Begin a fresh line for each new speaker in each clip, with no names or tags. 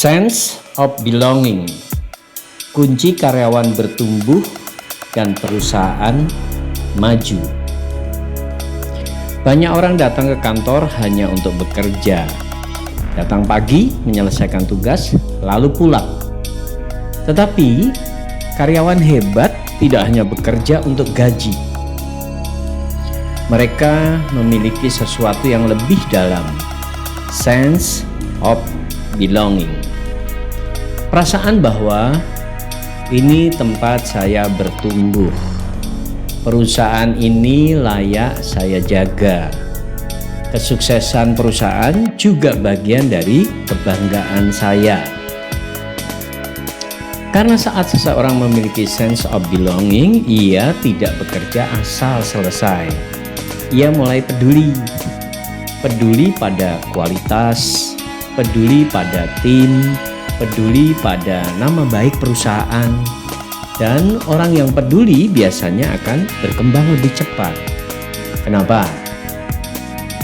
Sense of belonging, kunci karyawan bertumbuh dan perusahaan maju. Banyak orang datang ke kantor hanya untuk bekerja. Datang pagi, menyelesaikan tugas, lalu pulang. Tetapi karyawan hebat tidak hanya bekerja untuk gaji. Mereka memiliki sesuatu yang lebih dalam, sense of belonging. Perasaan bahwa ini tempat saya bertumbuh. Perusahaan ini layak saya jaga. Kesuksesan perusahaan juga bagian dari kebanggaan saya. Karena saat seseorang memiliki sense of belonging, ia tidak bekerja asal selesai. Ia mulai peduli pada kualitas, peduli pada tim, peduli pada nama baik perusahaan. Dan orang yang peduli biasanya akan berkembang lebih cepat. Kenapa?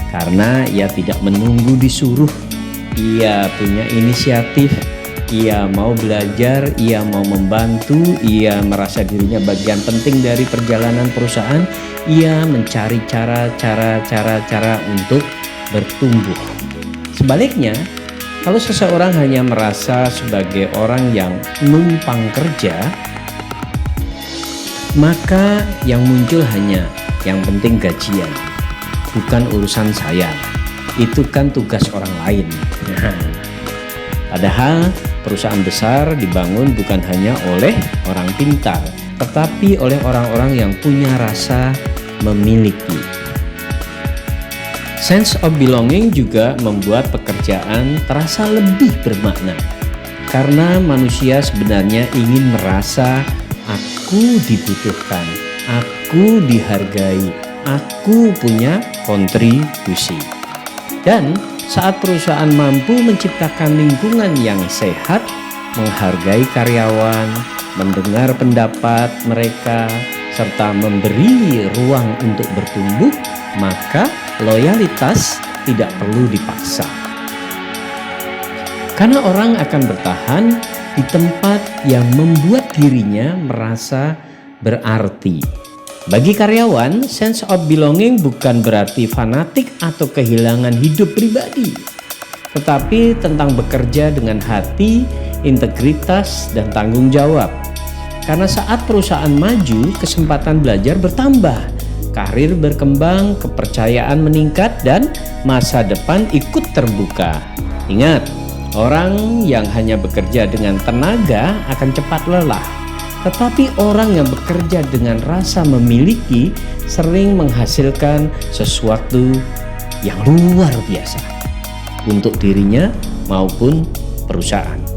Karena ia tidak menunggu disuruh. Ia punya inisiatif, ia mau belajar, ia mau membantu, ia merasa dirinya bagian penting dari perjalanan perusahaan. Ia mencari cara untuk bertumbuh. Sebaliknya, kalau seseorang hanya merasa sebagai orang yang numpang kerja, maka yang muncul hanya yang penting gajian, bukan urusan saya. Itu kan tugas orang lain. Padahal perusahaan besar dibangun bukan hanya oleh orang pintar, tetapi oleh orang-orang yang punya rasa memiliki. Sense of belonging juga membuat pekerjaan terasa lebih bermakna. Karena manusia sebenarnya ingin merasa aku dibutuhkan, aku dihargai, aku punya kontribusi. Dan saat perusahaan mampu menciptakan lingkungan yang sehat, menghargai karyawan, mendengar pendapat mereka, serta memberi ruang untuk bertumbuh, maka loyalitas tidak perlu dipaksa. Karena orang akan bertahan di tempat yang membuat dirinya merasa berarti. Bagi karyawan, sense of belonging bukan berarti fanatik atau kehilangan hidup pribadi, tetapi tentang bekerja dengan hati, integritas, dan tanggung jawab. Karena saat perusahaan maju, kesempatan belajar bertambah, karir berkembang, kepercayaan meningkat, dan masa depan ikut terbuka. Ingat, orang yang hanya bekerja dengan tenaga akan cepat lelah. Tetapi orang yang bekerja dengan rasa memiliki sering menghasilkan sesuatu yang luar biasa untuk dirinya maupun perusahaan.